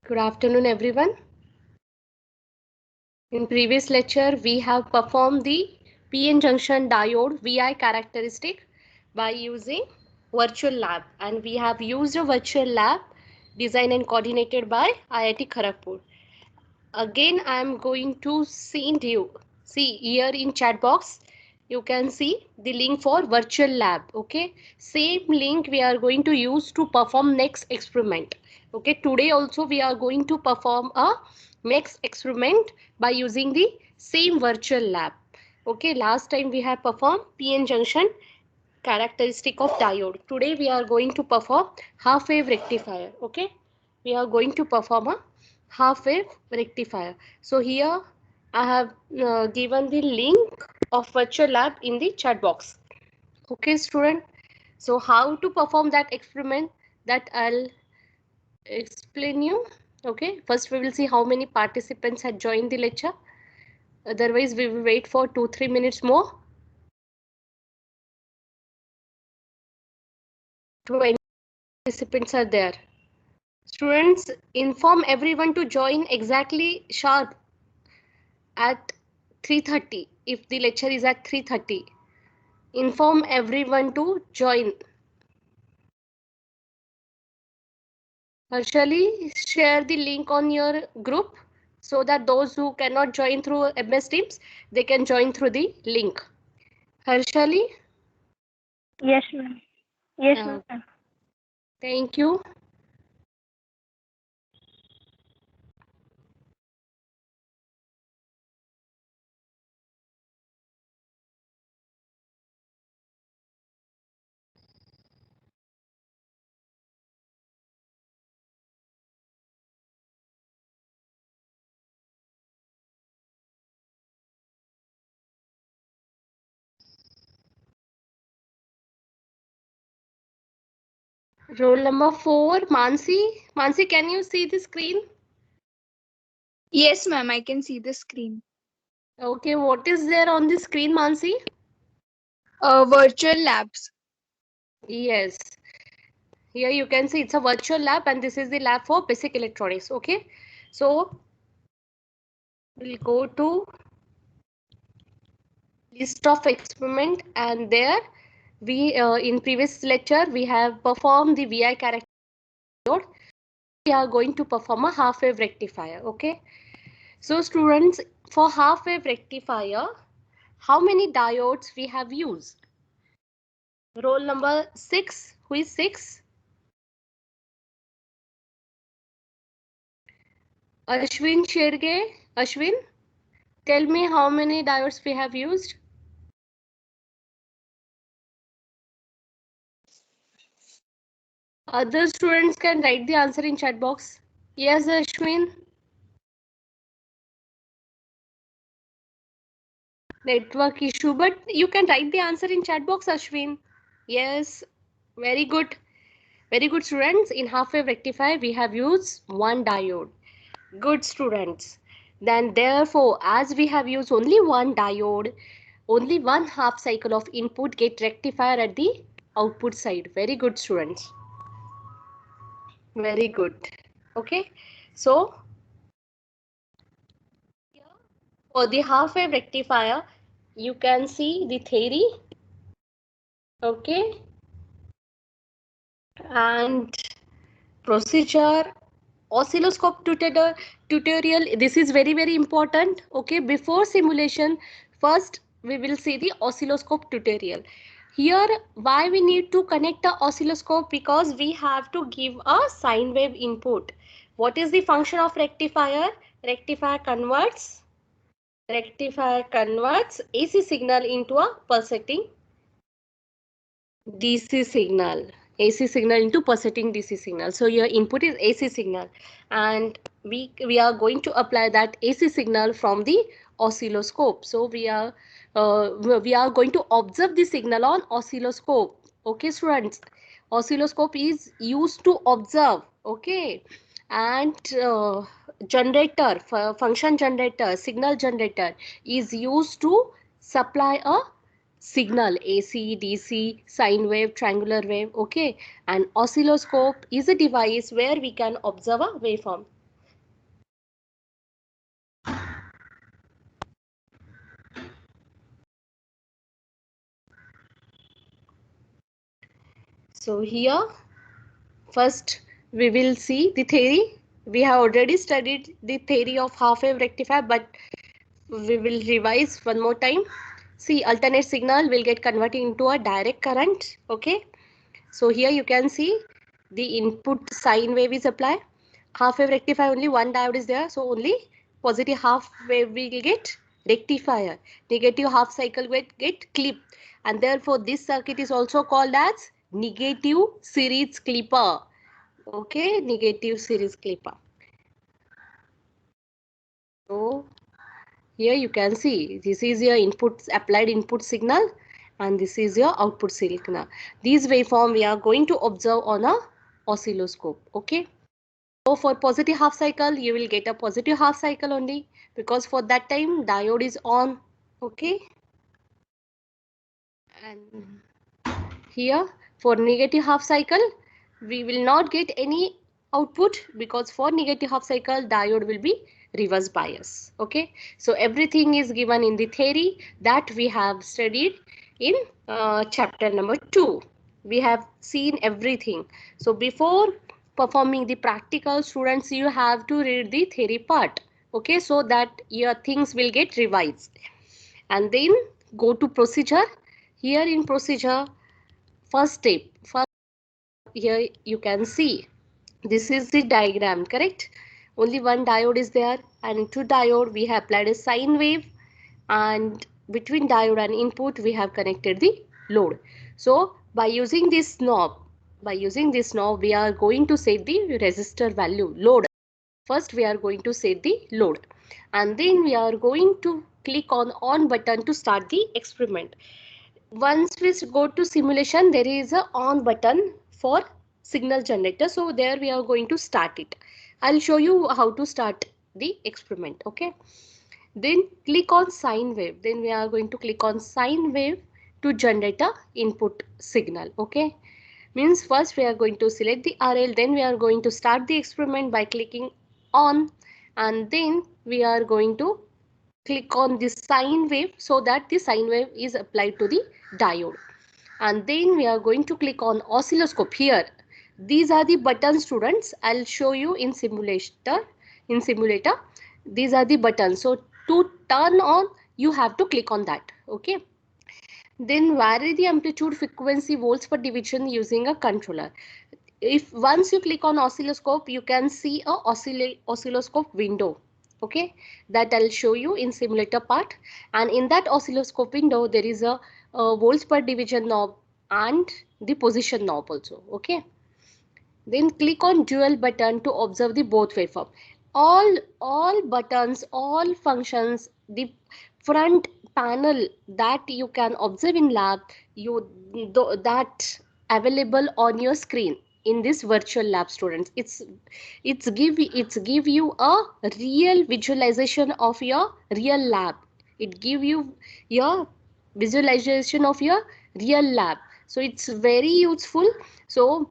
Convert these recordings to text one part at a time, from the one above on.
Good afternoon, everyone. In previous lecture, we have performed the PN junction diode VI characteristic by using virtual lab, and we have used a virtual lab designed and coordinated by IIT Kharagpur. Again, I am going to send you, see here in chat box, you can see the link for virtual lab. Okay, same link we are going to use to perform next experiment. Okay, today also we are going to perform a next experiment by using the same virtual lab. Okay, last time we have performed PN junction characteristic of diode. Today we are going to perform half wave rectifier. Okay, we are going to perform a half wave rectifier. So here I have given the link of virtual lab in the chat box. Okay, student. So how to perform that experiment, that I'll explain you. Okay, first we will see how many participants had joined the lecture. Otherwise we will wait for 2-3 minutes more. 20 participants are there. Students, inform everyone to join exactly sharp at 3:30. If the lecture is at 3:30, inform everyone to join. Harshali, share the link on your group so that those who cannot join through MS Teams, they can join through the link. Harshali? Yes, ma'am. Yes, ma'am. Thank you. Roll number 4, Mansi. Mansi, can you see the screen? Yes, ma'am, I can see the screen. Okay, what is there on the screen, Mansi? Virtual labs. Yes. Here you can see it's a virtual lab and this is the lab for basic electronics. Okay. So we'll go to list of experiment, and there we in previous lecture we have performed the VI character. We are going to perform a half wave rectifier. Okay. So students, for half wave rectifier, how many diodes we have used? Roll number 6. Who is 6? Ashwin Sherge. Ashwin, tell me how many diodes we have used. Other students can write the answer in chat box. Yes, Ashwin. Network issue, but you can write the answer in chat box, Ashwin. Yes, very good. Very good, students. In half wave rectifier, we have used one diode. Good, students. Then therefore, as we have used only one diode, only one half cycle of input get rectifier at the output side. Very good, students. Very good. Okay. So for the half wave rectifier, you can see the theory. Okay. And procedure, oscilloscope tutorial. This is very important. Okay. Before simulation, first we will see the oscilloscope tutorial. Here, why we need to connect the oscilloscope? Because we have to give a sine wave input. What is the function of rectifier? Rectifier converts AC signal into a pulsating DC signal. AC signal into pulsating DC signal. So your input is AC signal, and we are going to apply that AC signal from the oscilloscope. So we are going to observe the signal on oscilloscope. Okay, students. Oscilloscope is used to observe. Okay, and generator, function generator, signal generator is used to supply a signal AC, DC, sine wave, triangular wave. Okay, and oscilloscope is a device where we can observe a waveform. So here first we will see the theory. We have already studied the theory of half wave rectifier, but we will revise one more time. See, alternate signal will get converted into a direct current. Okay. So here you can see the input sine wave is applied. Half wave rectifier, only one diode is there. So only positive half wave will get rectifier. Negative half cycle will get clip. And therefore this circuit is also called as negative series clipper. Okay, negative series clipper. So here you can see this is your input applied input signal and this is your output signal. These waveform we are going to observe on a oscilloscope. Okay. So for positive half cycle you will get a positive half cycle only because for that time diode is on. Okay. And here for negative half cycle we will not get any output because for negative half cycle diode will be reverse bias. Okay, so everything is given in the theory that we have studied in chapter number 2. We have seen everything. So before performing the practical, students, you have to read the theory part. Okay, so that your things will get revised. And then go to procedure. Here in procedure, first step, here you can see this is the diagram, correct? Only one diode is there, and to diode we have applied a sine wave, and between diode and input we have connected the load. So by using this knob, we are going to set the resistor value load. First we are going to set the load, and then we are going to click on button to start the experiment. Once we go to simulation, there is a on button for signal generator. So there we are going to start it. I'll show you how to start the experiment. Okay. Then click on sine wave. Then we are going to click on sine wave to generate a input signal. Okay. Means first we are going to select the RL. Then we are going to start the experiment by clicking on, and then we are going to click on this sine wave so that the sine wave is applied to the diode. And then we are going to click on oscilloscope. Here these are the buttons, students. I'll show you in simulator. These are the buttons. So to turn on you have to click on that. Okay. Then vary the amplitude, frequency, volts per division using a controller. If once you click on oscilloscope, you can see a oscilloscope window. Okay, that I'll show you in simulator part. And in that oscilloscope window there is a volts per division knob and the position knob also. Okay, then click on dual button to observe the both waveform. All buttons, all functions, the front panel that you can observe in lab, that available on your screen in this virtual lab, students. It's give you a real visualization of your real lab. It give you your visualization of your real lab. So it's very useful. So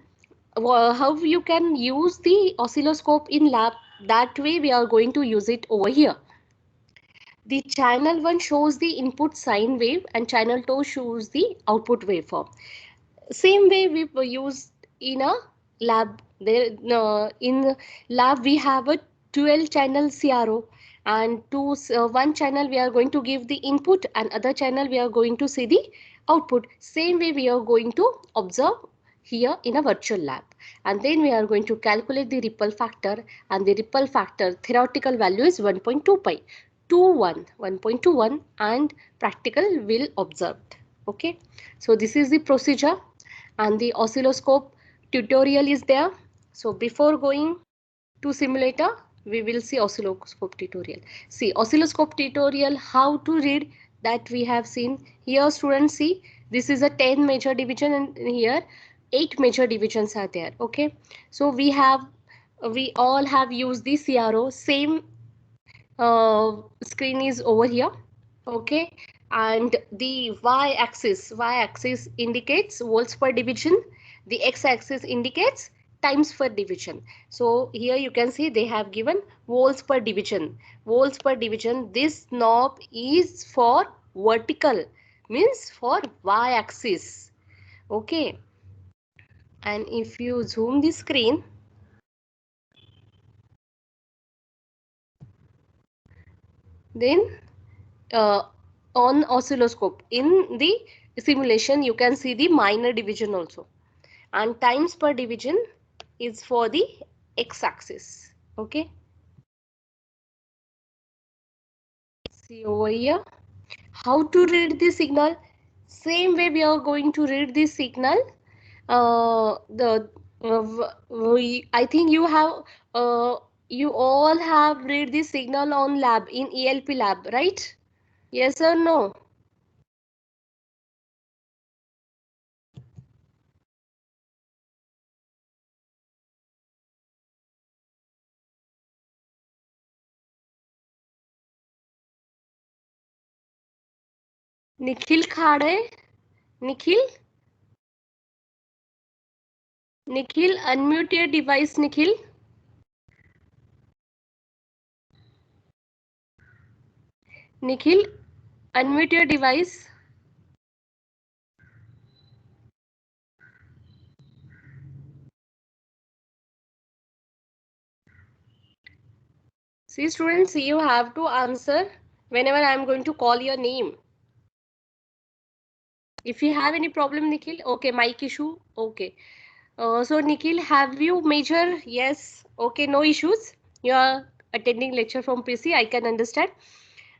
how you can use the oscilloscope in lab, that way we are going to use it over here. The channel 1 shows the input sine wave and channel 2 shows the output waveform. Same way we use in a lab. There in lab we have a 12 channel CRO, and to one channel we are going to give the input and other channel we are going to see the output. Same way we are going to observe here in a virtual lab, and then we are going to calculate the ripple factor, and the ripple factor theoretical value is 1.2 pi 1.21, and practical will observed. Okay, so this is the procedure, and the oscilloscope tutorial is there. So before going to simulator, we will see oscilloscope tutorial. See oscilloscope tutorial, how to read, that we have seen here. Students, see, this is a 10 major division, and here 8 major divisions are there. Okay, so we all have used the CRO. Same screen is over here. Okay, and the y-axis indicates volts per division, the x-axis indicates times per division. So here you can see they have given volts per division. This knob is for vertical, means for y-axis. Okay, And if you zoom the screen, then on oscilloscope in the simulation you can see the minor division also, and times per division is for the x-axis. Okay, see over here how to read the signal. Same way we are going to read the signal. I think you all have read the signal on lab in ELP lab, right? Yes or no? Nikhil Khade, Nikhil, Nikhil, unmute your device, Nikhil. Nikhil, unmute your device. See, students, you have to answer whenever I am going to call your name. If you have any problem, Nikhil, okay, mic issue, okay. So Nikhil, have you measured? Yes, okay, no issues. You are attending lecture from PC, I can understand.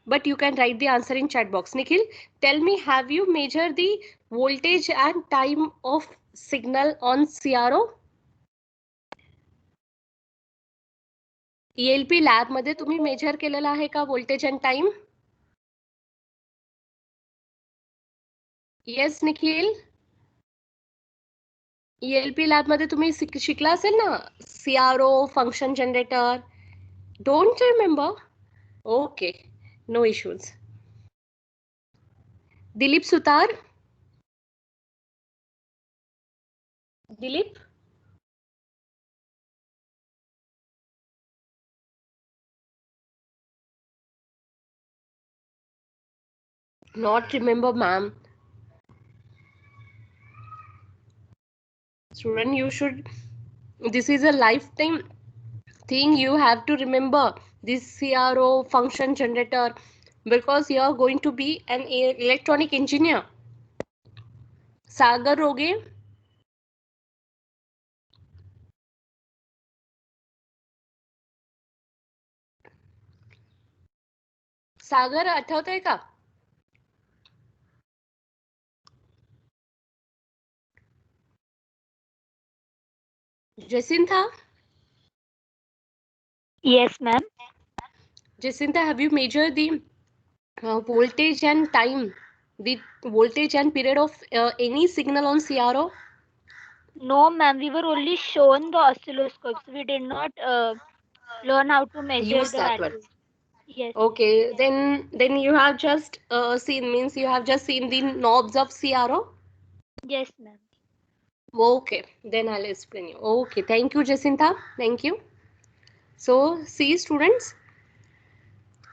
But you can write the answer in chat box. Nikhil, tell me, have you measured the voltage and time of signal on CRO? ELP lab मध्ये तुम्ही measure केलेला आहे का voltage and time? Yes Nikhil, ELP lab मध्ये तुम्ही शिकला असेल ना CRO function generator. Don't remember? Okay, no issues. Dilip Sutar, Dilip, not remember ma'am. Student, you should, this is a lifetime thing, you have to remember this CRO function generator because you are going to be an electronic engineer. Sagar Roge, सागर आठवतंय का? Jacinta, Yes, ma'am. Jacinta, have you measured the voltage and time, the voltage and period of any signal on CRO? No, ma'am. We were only shown the oscilloscopes. We did not learn how to measure Use the that one. values. Yes. Okay, then you have just seen, means you have just seen the knobs of CRO. Yes, ma'am. Okay, then I'll explain you. Okay, thank you, Jacinta. Thank you. So, see, students,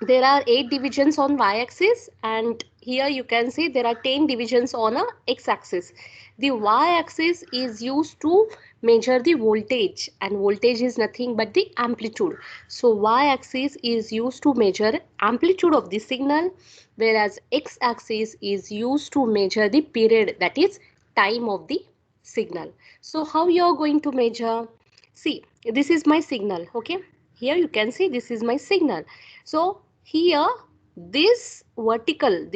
there are 8 divisions on y-axis, and here you can see there are 10 divisions on a x-axis. The y-axis is used to measure the voltage, and voltage is nothing but the amplitude. So y-axis is used to measure amplitude of the signal, whereas x-axis is used to measure the period, that is time of the signal. So how you are going to measure? See, this is my signal. Okay, here you can see this is my signal. So here this vertical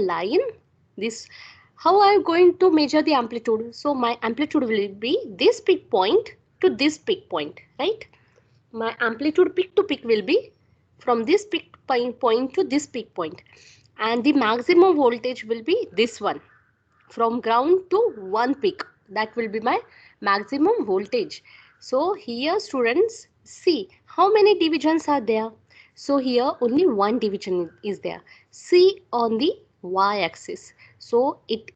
line, this, how I am going to measure the amplitude? So my amplitude will be this peak point to this peak point, right? My amplitude peak to peak will be from this peak point to this peak point, and the maximum voltage will be this one, from ground to one peak. That will be my maximum voltage. So here students, see how many divisions are there. So here only one division is there. See on the y-axis. So it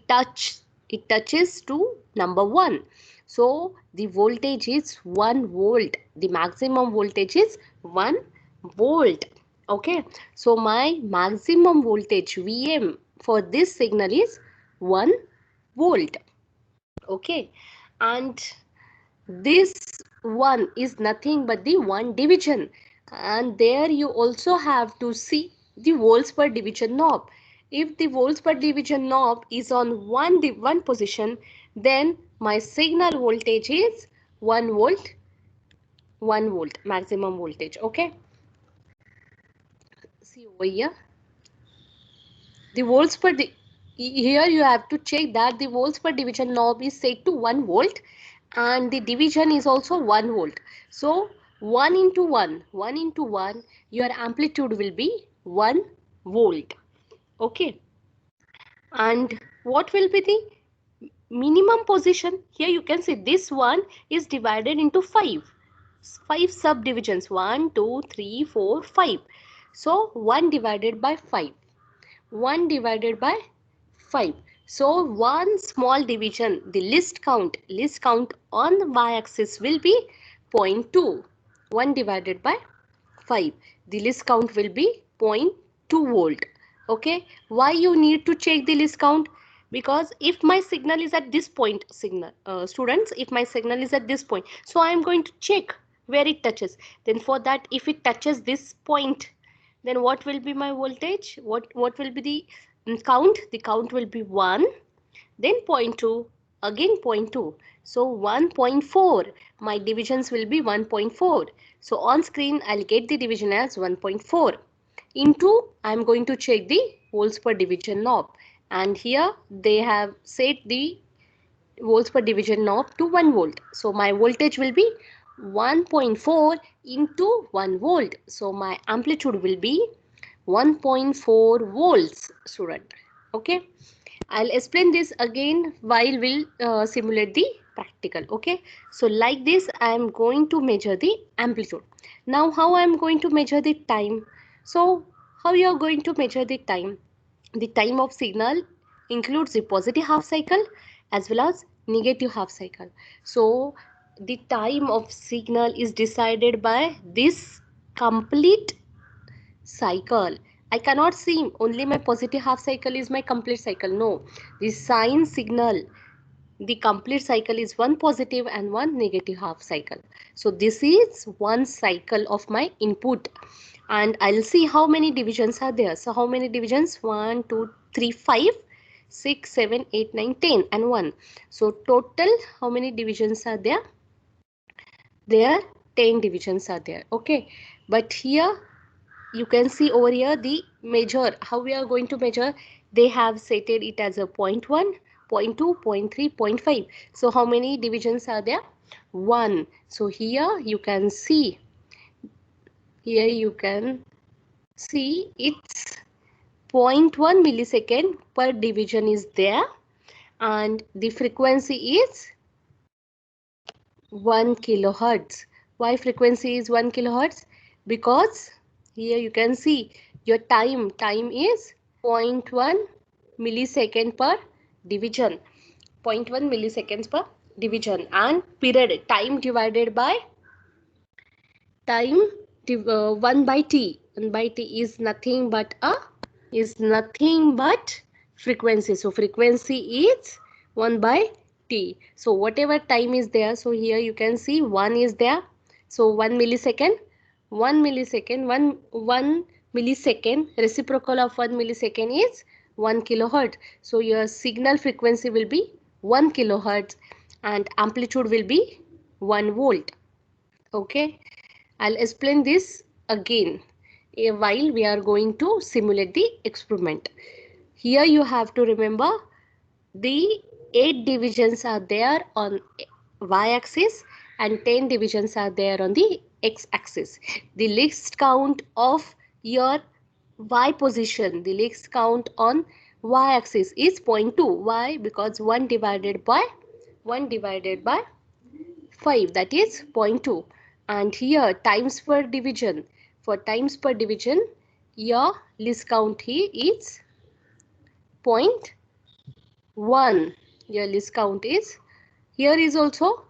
touches to number 1. So the voltage is 1 volt. The maximum voltage is 1 volt. Okay, so my maximum voltage VM for this signal is 1 volt. Okay, and this one is nothing but the one division, and there you also have to see the volts per division knob. If the volts per division knob is on one position, then my signal voltage is 1 volt, 1 volt maximum voltage. Okay, see over here, the volts per here you have to check that the volts per division knob is set to 1 volt and the division is also 1 volt. So 1 into 1, your amplitude will be 1 volt. Okay, and what will be the minimum position? Here you can see this one is divided into five subdivisions, 1 2 3 4 5. So 1 divided by 5, 1 divided by 5. So one small division, the least count on the y-axis will be 0.2. 1 divided by 5. The least count will be 0.2 volt. Okay. Why you need to check the least count? Because if my signal is at this point, students, if my signal is at this point, so I am going to check where it touches. Then for that, if it touches this point, then what will be my voltage? What will be the count? The count will be 1, then 0.2, again 0.2. So 1.4. My divisions will be 1.4. So on screen, I'll get the division as 1.4. Into, I'm going to check the volts per division knob. And here they have set the volts per division knob to 1 volt. So my voltage will be 1.4 into 1 volt. So my amplitude will be 1.4 volts, student. Okay, I'll explain this again while we'll simulate the practical. Okay, so like this I am going to measure the amplitude. Now how I am going to measure the time? So how you are going to measure the time? The time of signal includes the positive half cycle as well as negative half cycle. So the time of signal is decided by this complete cycle. I cannot see only my positive half cycle is my complete cycle. No, the sine signal, the complete cycle is one positive and one negative half cycle. So this is one cycle of my input, and I'll see how many divisions are there. So how many divisions? 1 2 3 5 6 7 8 9 10 and 1. So total how many divisions are there? There 10 divisions are there. Okay, but here you can see over here the measure, how we are going to measure. They have set it as a 0.1, 0.2, 0.3, 0.5. So how many divisions are there? 1. So here you can see, it's 0.1 millisecond per division is there, and the frequency is 1 kilohertz. Why frequency is 1 kilohertz? Because here you can see your time is 0.1 millisecond per division, 0.1 milliseconds per division, and period time divided by time 1 by t. 1 by t is nothing but frequency. So frequency is 1 by t. So whatever time is there, so here you can see 1 is there. So 1 millisecond, 1 millisecond, 1 millisecond, reciprocal of 1 millisecond is 1 kilohertz. So your signal frequency will be 1 kilohertz and amplitude will be 1 volt. Okay, I'll explain this again while we are going to simulate the experiment. Here you have to remember the 8 divisions are there on y-axis and 10 divisions are there on the x-axis. The least count of your y position, the least count on y-axis is 0.2. Why? Because 1 divided by 5, that is 0.2. And here times per division, for times per division your least count here is 0.1. Your least count is, here is also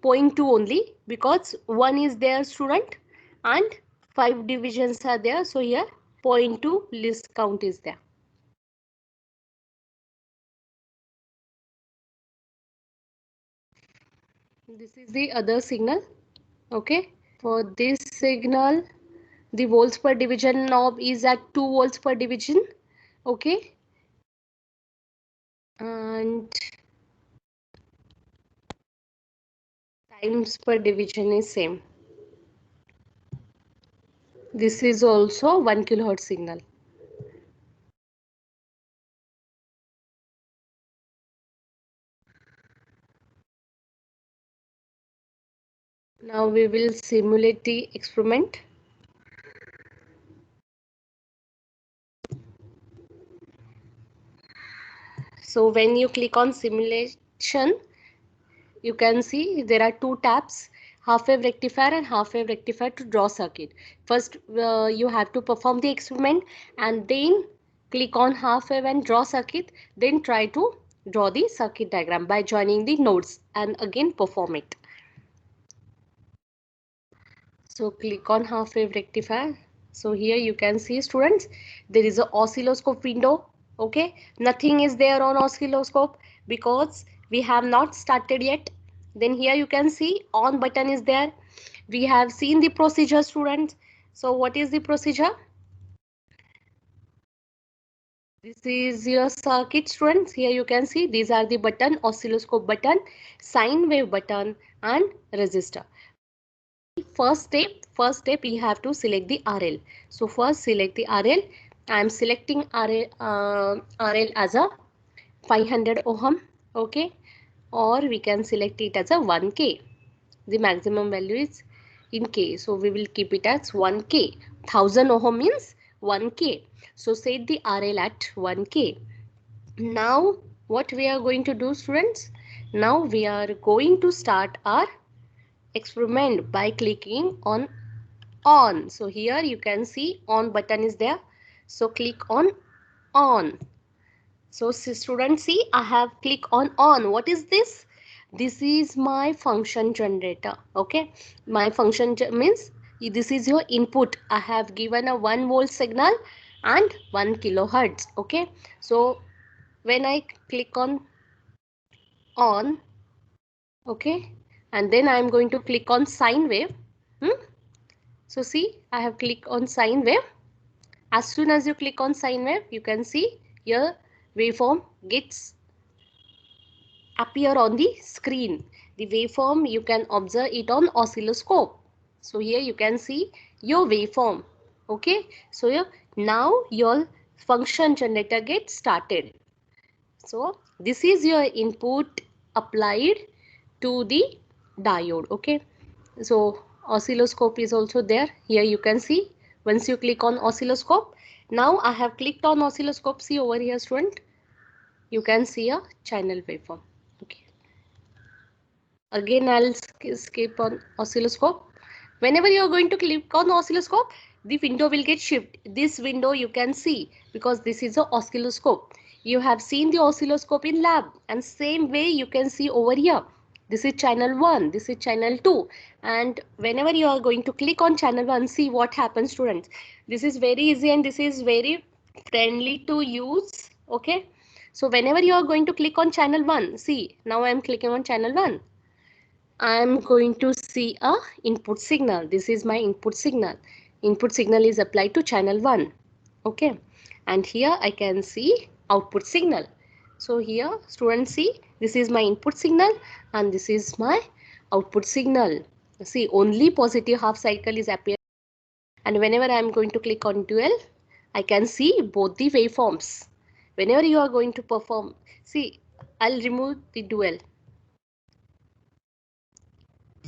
0.2 only because 1 is there, student, and 5 divisions are there, so here 0.2 least count is there. This is the other signal. Okay, for this signal, the volts per division knob is at 2 volts per division. Okay, and times per division is same. This is also 1 kilohertz signal. Now we will simulate the experiment. So when you click on simulation, you can see there are two tabs, half wave rectifier and half wave rectifier to draw circuit. First, you have to perform the experiment and then click on half wave and draw circuit. Then try to draw the circuit diagram by joining the nodes and again perform it. So click on half wave rectifier. So here you can see, students, there is an oscilloscope window. Okay, nothing is there on oscilloscope because we have not started yet. Then here you can see on button is there. We have seen the procedure, students. So what is the procedure? This is your circuit, students. Here you can see these are the button, oscilloscope button, sine wave button and resistor. First step you have to select the RL. So first select the RL. I am selecting RL as a 500 ohm. Okay, or we can select it as a 1K. The maximum value is in K, so we will keep it as 1K. 1000 ohm means 1K. So set the RL at 1K. Now what we are going to do, students? Now we are going to start our experiment by clicking on. So here you can see on button is there. So click on. So students, see, I have click on. What is this? This is my function generator. Okay, my function means this is your input. I have given a 1 volt signal and 1 kilohertz. Okay, so when I click on, okay, and then I am going to click on sine wave. So see, I have clicked on sine wave. As soon as you click on sine wave, you can see your waveform gets appear on the screen. The waveform you can observe it on oscilloscope. So here you can see your waveform. Okay, so now your function generator gets started. So this is your input applied to the diode. Okay, so oscilloscope is also there. Here you can see once you click on oscilloscope. Now I have clicked on oscilloscope. See over here, student, you can see a channel waveform. Okay, again I'll skip on oscilloscope. Whenever you are going to click on oscilloscope, the window will get shift. This window you can see because this is a oscilloscope. You have seen the oscilloscope in lab, and same way you can see over here. This is channel 1, this is channel 2, and whenever you are going to click on channel 1, see what happens, students. This is very easy and this is very friendly to use. Okay, so whenever you are going to click on channel 1, see, now I am clicking on channel 1. I am going to see a input signal. This is my input signal. Input signal is applied to channel 1. Okay, and here I can see output signal. So here students, see, this is my input signal and this is my output signal. See, only positive half cycle is appearing, and whenever I am going to click on dual, I can see both the waveforms. Whenever you are going to perform, see, I'll remove the dual.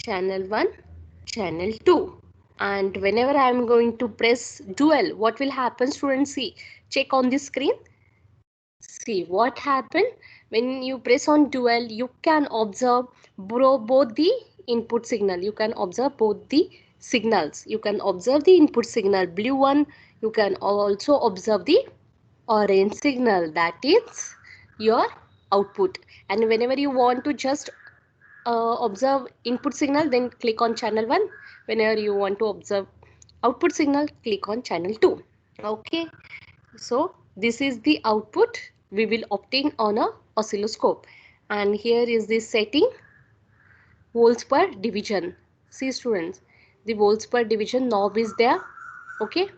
Channel 1, channel 2. And whenever I am going to press dual, what will happen, students? See, check on the screen. See what happened when you press on dual. You can observe both the input signal. You can observe both the signals. You can observe the input signal blue one. You can also observe the orange signal, that is your output. And whenever you want to just observe input signal, then click on channel 1. Whenever you want to observe output signal, click on channel 2. Okay, so this is the output we will obtain on a oscilloscope, and here is the setting. volts per division. See students, the volts per division knob is there. Okay,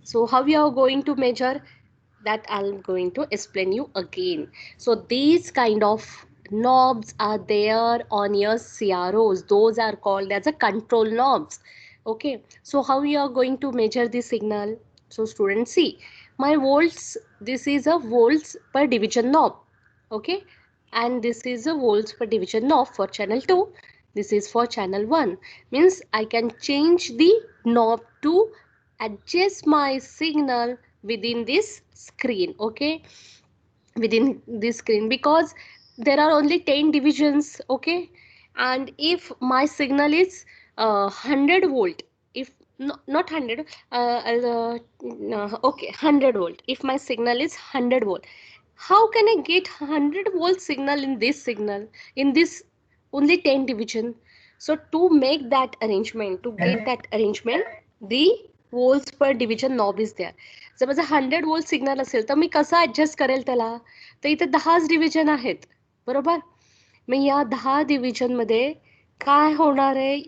so how you are going to measure that, I'm going to explain you again. So these kind of knobs are there on your CROs. Those are called as a control knobs. Okay, so how you are going to measure the signal? So students, see my volts, this is a volts per division knob. Okay, and this is a volts per division knob for channel 2. This is for channel 1. Means I can change the knob to adjust my signal within this screen. Okay, within this screen, because there are only 10 divisions. Okay, and if my signal is 100 volt, if not 100 no, okay, 100 volt, if my signal is 100 volt, how can I get 100 volt signal in this signal, in this only 10 division? So to make that arrangement, to get that arrangement, the volts per division knob is there. जर माझा 100 volt signal असेल तर मी कसा adjust करेल त्याला? तर इथे 10 division आहेत, बरोबर. मग या 10 डिव्हिजन मध्ये काय होणार आहे?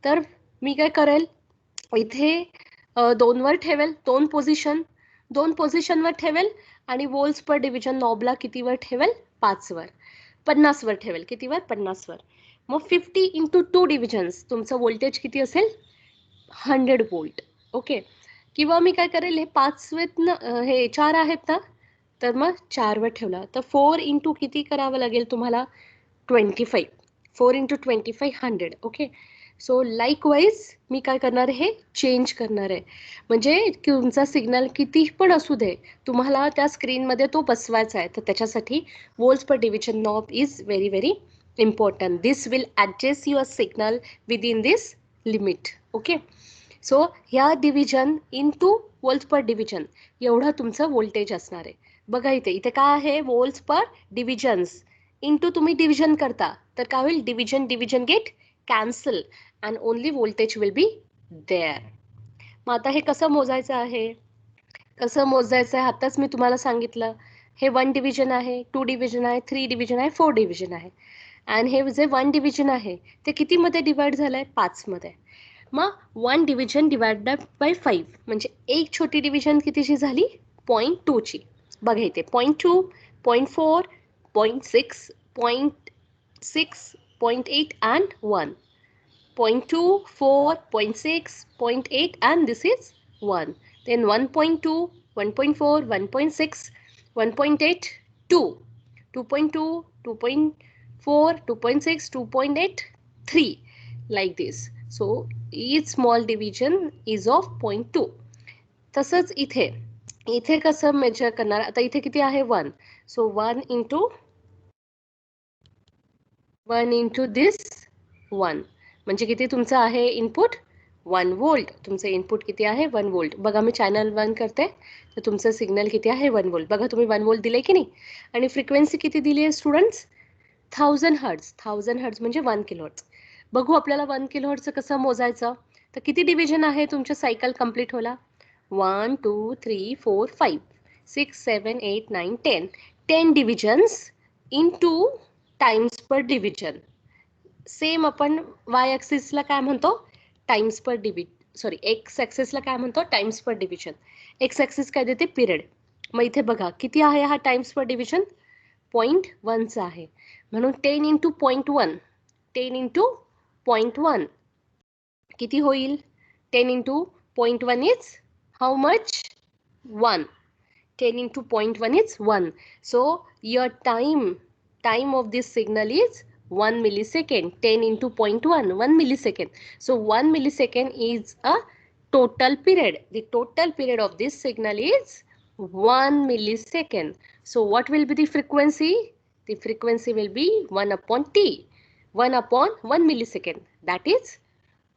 तर मी काय करेल, इथे 2 वर ठेवेल, 2 पोझिशन वर ठेवेल, आणि वोल्ट्स पर डिव्हिजन नॉबला किती वर ठेवेल? 5 वर, 50 वर ठेवेल. किती वर? 50 वर. मग 50 इंटू 2 डिव्हिजन्स, तुमचं व्होल्टेज किती असेल? 100 वोल्ट. ओके, किंवा मी काय करेल, हे 5 हे 4 आहेत ना, तर मग 4 वर ठेवला तर 4 इंटू किती करावं लागेल तुम्हाला? 25. 4 इंटू 25 100. ओके, सो लाईकवाईज मी काय करणार आहे, चेंज करणार आहे. म्हणजे तुमचा सिग्नल किती पण असू दे, तुम्हाला त्या स्क्रीनमध्ये तो बसवायचा आहे. तर त्याच्यासाठी volts per division knob is very very important. This will adjust your signal within this limit. Okay, so ह्या division into volts per division एवढं तुमचं व्होल्टेज असणार आहे. बघा इथे, इथे काय आहे? वोल्ट्स पर डिव्हिजन्स इंटू तुम्ही डिव्हिजन करता, तर काय होईल? Division get cancel and only voltage will be there. मग आता हे कसं मोजायचं आहे? कसं मोजायचं आहे आताच मी तुम्हाला सांगितलं. हे 1 डिव्हिजन आहे, 2 डिव्हिजन आहे, 3 डिव्हिजन आहे, 4 डिव्हिजन आहे. आणि हे जे 1 डिव्हिजन आहे ते कितीमध्ये डिवाइड झालंय? 5 मध्ये. मग 1 डिव्हिजन डिवाइडेड बाय 5 म्हणजे एक छोटी डिव्हिजन कितीची झाली? 0.2 ची. बघा इथे 0.2, 0.4, 0.6, 0.6, 0.8 and 1. 0.2, 4, 0.6, 0.8 and this is 1. Then 1.2, 1.4, 1.6, 1.8, 2, 2.2, 2.4, 2.6, 2.8, 3, like this. So each small division is of 0.2. तसंच इथे कसं मेजर करणार? आता इथे किती आहे? 1. सो 1 इंटू दिस 1 म्हणजे किती तुमचं आहे इनपुट? 1 वोल्ट. तुमचं इनपुट किती आहे? 1 वोल्ट. बघा मी चॅनल 1 करते, तर तुमचं सिग्नल किती आहे? 1 वोल्ट. बघा तुम्ही 1 वोल्ट दिले की नाही? आणि फ्रिक्वेन्सी किती दिली आहे स्टुडंट्स? 1000 हर्ट्ज. 1000 हर्ट्ज म्हणजे 1 किलोहर्ट्ज. बघू आपल्याला 1 किलोहर्ट्जचं कसं मोजायचं? तर किती डिव्हिजन आहे तुमच्या सायकल कंप्लीट होला? 1, 2, 3, 4, 5, 6, 7, 8, 9, 10. 10 डिव्हिजन्स इंटू टाइम्स पर डिव्हिजन. सेम आपण वाय ऍक्सिसला काय म्हणतो? टाइम्स पर सॉरी, एक्स ऍक्सिसला काय म्हणतो? टाइम्स पर डिव्हिजन. एक्स ऍक्सिस काय देते? पिरियड. मग इथे बघा किती आहे हा टाइम्स पर डिव्हिजन? 0.1चा आहे. म्हणून 10 इंटू 0.1, 10 इंटू 0.1 किती होईल? 10 into 0.1 is how much? 1. 10 into 0.1 is 1. So your time of this signal is 1 millisecond. 10 into 0.1, 1 millisecond. So 1 millisecond is a total period. The total period of this signal is 1 millisecond. So what will be the frequency? The frequency will be 1 upon t. 1 upon 1 millisecond. That is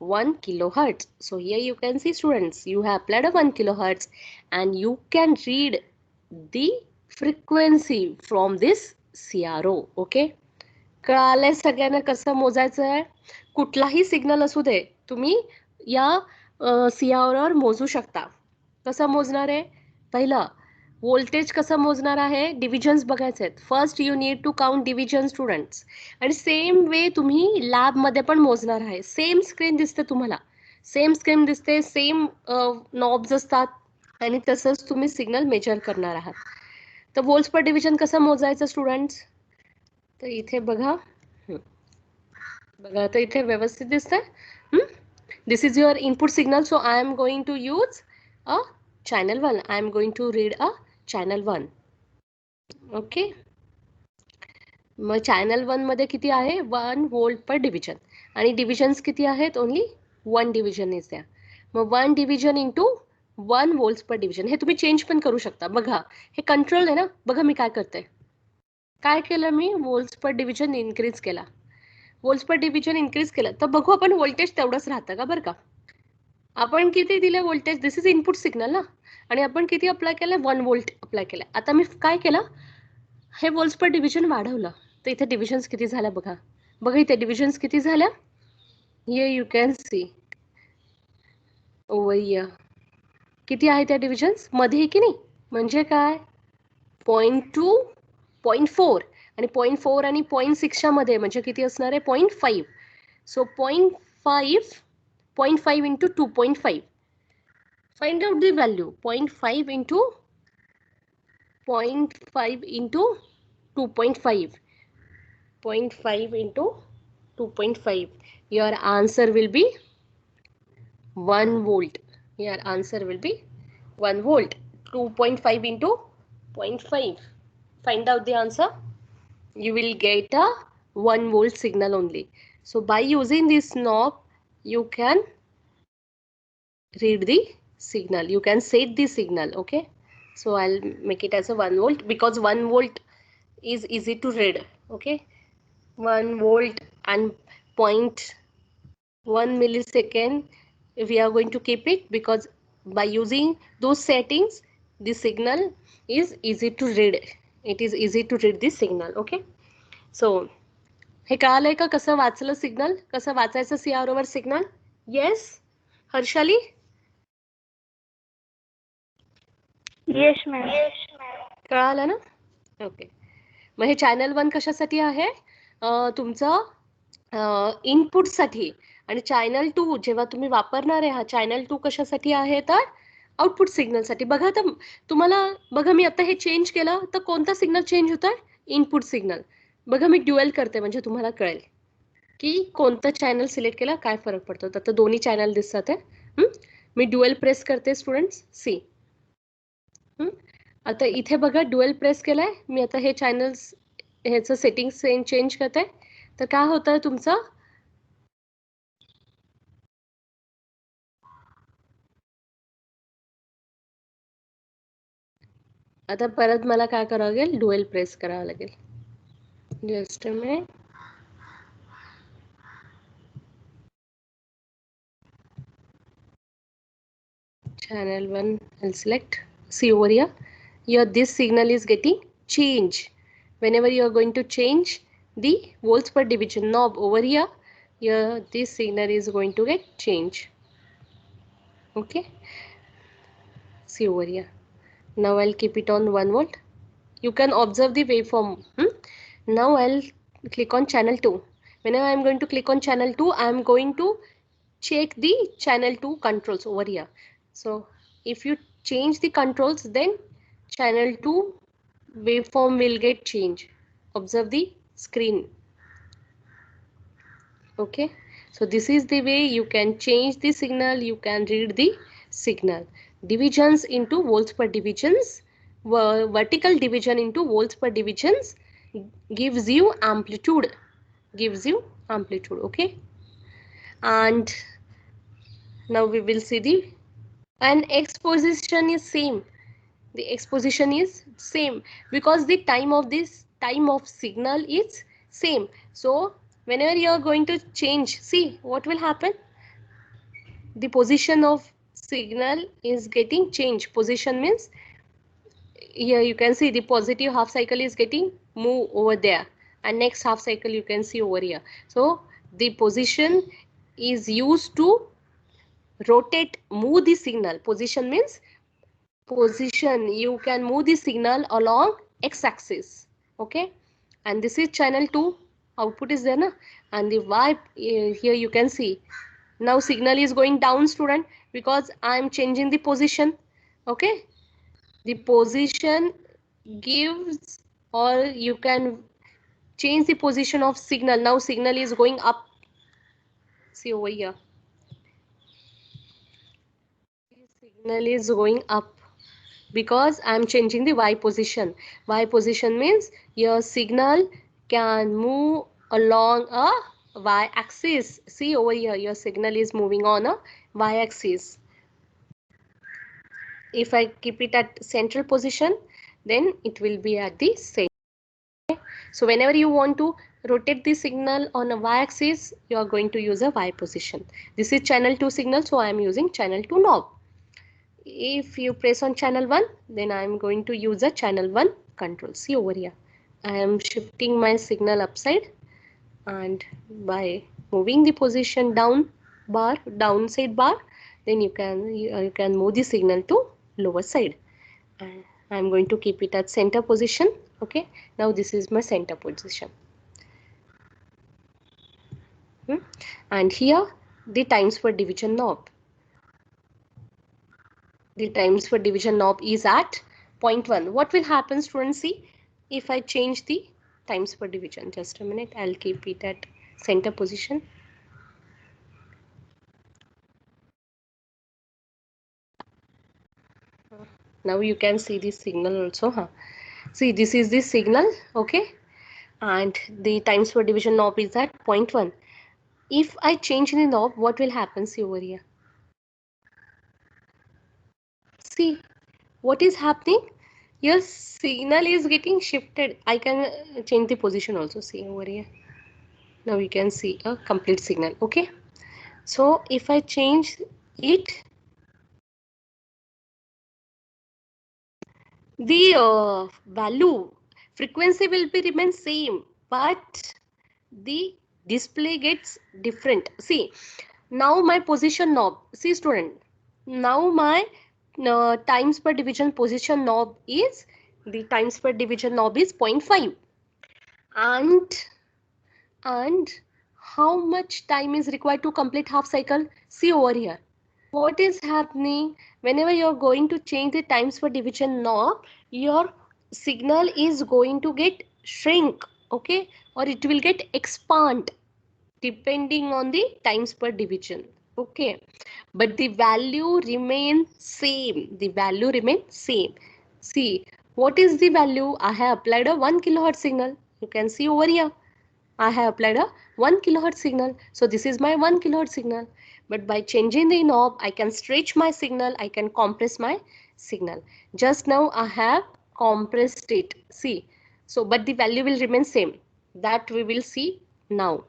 1 kilohertz. So here you can see students, you have applied a 1 kilohertz and you can read the frequency from this CRO. Okay, कळालंय सगळ्यांना कसं मोजायचं आहे? कुठलाही signal असू दे, तुम्ही या CRO वर मोजू शकता. कसं मोजणार आहे? पहिलं व्होल्टेज कसं मोजणार आहे, डिव्हिजन्स बघायचे आहेत. First you need to count division students. आणि सेम वे तुम्ही लॅबमध्ये पण मोजणार आहे. सेम स्क्रीन दिसते तुम्हाला, सेम स्क्रीन दिसते, सेम नॉब्स असतात आणि तसंच तुम्ही सिग्नल मेजर करणार आहात. तर व्होल्ट्स पर डिव्हिजन कसं मोजायचं स्टुडंट्स? तर इथे बघा, बघा तर इथे व्यवस्थित दिसतंय. This is your input signal. So I am going to use a channel 1. I am going to read a channel 1. Okay. Mug channel 1 मध्ये किती आहे, 1 वोल्ट पर डिव्हिजन. आणि डिव्हिजन्स किती आहेत, ओनली 1 डिव्हिजन इज द्या. मग 1 division into 1 volts per division. हे तुम्ही change पण करू शकता. बघा हे कंट्रोल आहे ना. बघा मी काय करते, काय केलं मी, वोल्ट्स पर डिव्हिजन इन्क्रीज केला. वोल्ट्स पर डिव्हिजन इन्क्रीज केलं तर बघू आपण व्होल्टेज तेवढंच राहतं का बरं का. आपण किती दिले voltage, this is input signal ना. आणि आपण किती अप्लाय केलं, 1 वोल्ट अप्लाय केलं. आता मी काय केलं, हे वोल्ट्स पर डिव्हिजन वाढवलं. तर इथे डिव्हिजन्स किती झाल्या बघा. बघा इथे डिव्हिजन्स किती झाल्या. ये you can see over here किती आहे त्या डिव्हिजन्स मध्ये की नाही. म्हणजे काय, 0.2 0.4 आणि 0.4 आणि 0.6च्या मध्ये म्हणजे किती असणार आहे, 0.5. सो 0.5 0.5 into 2.5. Find out the value. 0.5 into 0.5 into 2.5. 0.5 into 2.5. Your answer will be 1 volt. Your answer will be 1 volt. 2.5 into 0.5. Find out the answer. You will get a 1 volt signal only. So by using this knob, you can read the signal. You can set the signal. Okay. So I'll make it as a 1 volt because 1 volt is easy to read. Okay. 1 volt and 0.1 millisecond we are going to keep it because by using those settings the signal is easy to read. It is easy to read the signal. Okay. So हे कळालंय का कसं वाचलं signal, कसं वाचायचं CRO वर signal. Yes Harshali. Yes ma'am. कळालं ना. Okay. मग हे channel 1 कशासाठी आहे, तुमचं इनपुटसाठी. आणि चॅनल 2 जेव्हा तुम्ही वापरणार आहे, हा चॅनल 2 कशासाठी आहे तर आउटपुट सिग्नलसाठी. बघा तर तुम्हाला, बघा मी आता हे चेंज केलं तर कोणता सिग्नल चेंज होतोय, इनपुट सिग्नल. बघा मी ड्युएल करते म्हणजे तुम्हाला कळेल की कोणतं चॅनल सिलेक्ट केला काय फरक पडतो. तर दोन्ही चॅनल दिसतात आहे. मी ड्युएल प्रेस करते स्टुडंट्स, सी. आता इथे बघा ड्युएल प्रेस केलाय मी. आता हे चॅनल्स ह्याचं सेटिंग्स चेंज करते. तर काय होतं तुमचं, आता परत मला काय करावं लागेल, ड्युएल प्रेस करावं लागेल. Just a minute. Channel 1 I'll select. See over here. Here this signal is getting change. Whenever you are going to change the volts per division knob over here, this signal is going to get change. Okay. See over here. Now I'll keep it on 1 volt. You can observe the waveform. Now I'll click on channel 2. Whenever I'm going to click on channel 2, I'm going to check the channel 2 controls over here. So if you change the controls, then channel 2 waveform will get changed. Observe the screen. Okay. So this is the way you can change the signal, you can read the signal. Divisions into volts per divisions, vertical division into volts per divisions gives you amplitude, okay. And now we will see the, and exposition is same. The exposition is same because the time of signal is same. So whenever you are going to change, see what will happen, the position of signal is getting changed. Position means here you can see the positive half cycle is getting move over there, and next half cycle you can see over here. So the position is used to rotate, move the signal. Position means position, you can move the signal along x-axis. Okay, and this is channel 2. Output is there, na? And the y here you can see. Now signal is going down, student, because I am changing the position. Okay, the position gives, or you can change the position of signal. Now signal is going up. See over here. Signal is going up because I am changing the y position. Y position means your signal can move along a y axis. See over here, your signal is moving on a y axis. If I keep it at central position, then it will be at the center. So whenever you want to rotate the signal on a y-axis, you are going to use a y position. This is channel 2 signal, so I am using channel 2 knob. If you press on channel 1, then I am going to use a channel 1 control. See over here, I am shifting my signal upside, and by moving the position downside bar, then you can move the signal to lower side. And I'm going to keep it at center position. Okay, now this is my center position. And here the times per division knob. The times per division knob is at 0.1. What will happen, students? See, if I change the times per division, just a minute, I'll keep it at center position. Now you can see the signal also, huh? See, this is the signal, okay, and the times per division knob is at 0.1. If I change the knob, what will happen? See over here. See, what is happening? Your signal is getting shifted. I can change the position also. See over here. Now you can see a complete signal. Okay. So if I change it, the value frequency will be remain same, but the display gets different. See, now my position knob. See, student. Now my times per division position knob is, the times per division knob is 0.5. And how much time is required to complete half cycle? See over here. What is happening whenever you're going to change the times per division knob, your signal is going to get shrink, okay, or it will get expand depending on the times per division. Okay, but the value remains same. The value remains same. See, what is the value? I have applied a 1 kilohertz signal. You can see over here. I have applied a 1 kilohertz signal. So this is my 1 kilohertz signal. But by changing the knob, I can stretch my signal. I can compress my signal. Just now I have compressed it. See. So, but the value will remain same. That we will see now.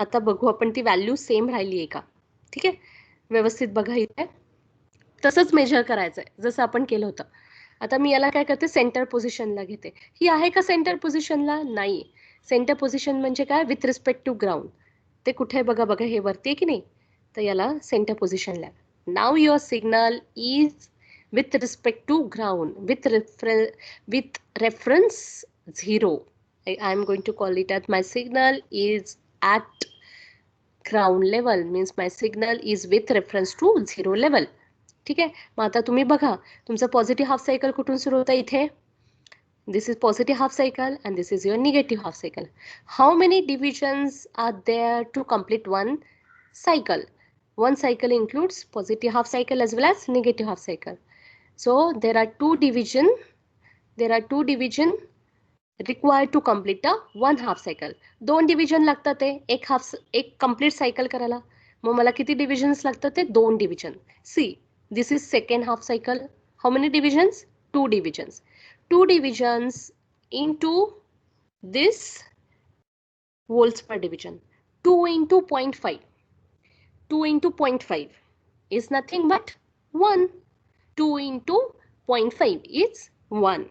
आता बघू आपण ती value same राहिली आहे का. ठीक आहे, व्यवस्थित बघा इथे. तसंच मेजर करायचं आहे जसं आपण केलं होतं. आता मी याला काय करते, सेंटर पोझिशनला घेते. ही आहे का सेंटर पोझिशनला? नाही. सेंटर पोझिशन म्हणजे काय? With respect to ground. ते कुठे बघा बघा, हे वरती आहे की नाही, तर याला सेंटर पोझिशनला. Now your signal is with respect to ground, with reference 0. I am going to call it as my signal is at ground level, means my signal is with reference to 0 level. ठीक आहे. मग आता तुम्ही बघा, तुमचं positive half cycle कुठून सुरू होतं? इथे. This is positive half cycle and this is your negative half cycle. How many divisions are there to complete one cycle? One cycle includes positive half cycle as well as negative half cycle. So there are two division required to complete a one half cycle. दोन division लागतात ते एक complete cycle करायला. मग मला किती divisions लागतात ते? दोन division. See, this is second half cycle. How many divisions? Two divisions. Two divisions into this volts per division. 2 into 0.5. 2 into 0.5 is nothing but 1. 2 into 0.5 is 1.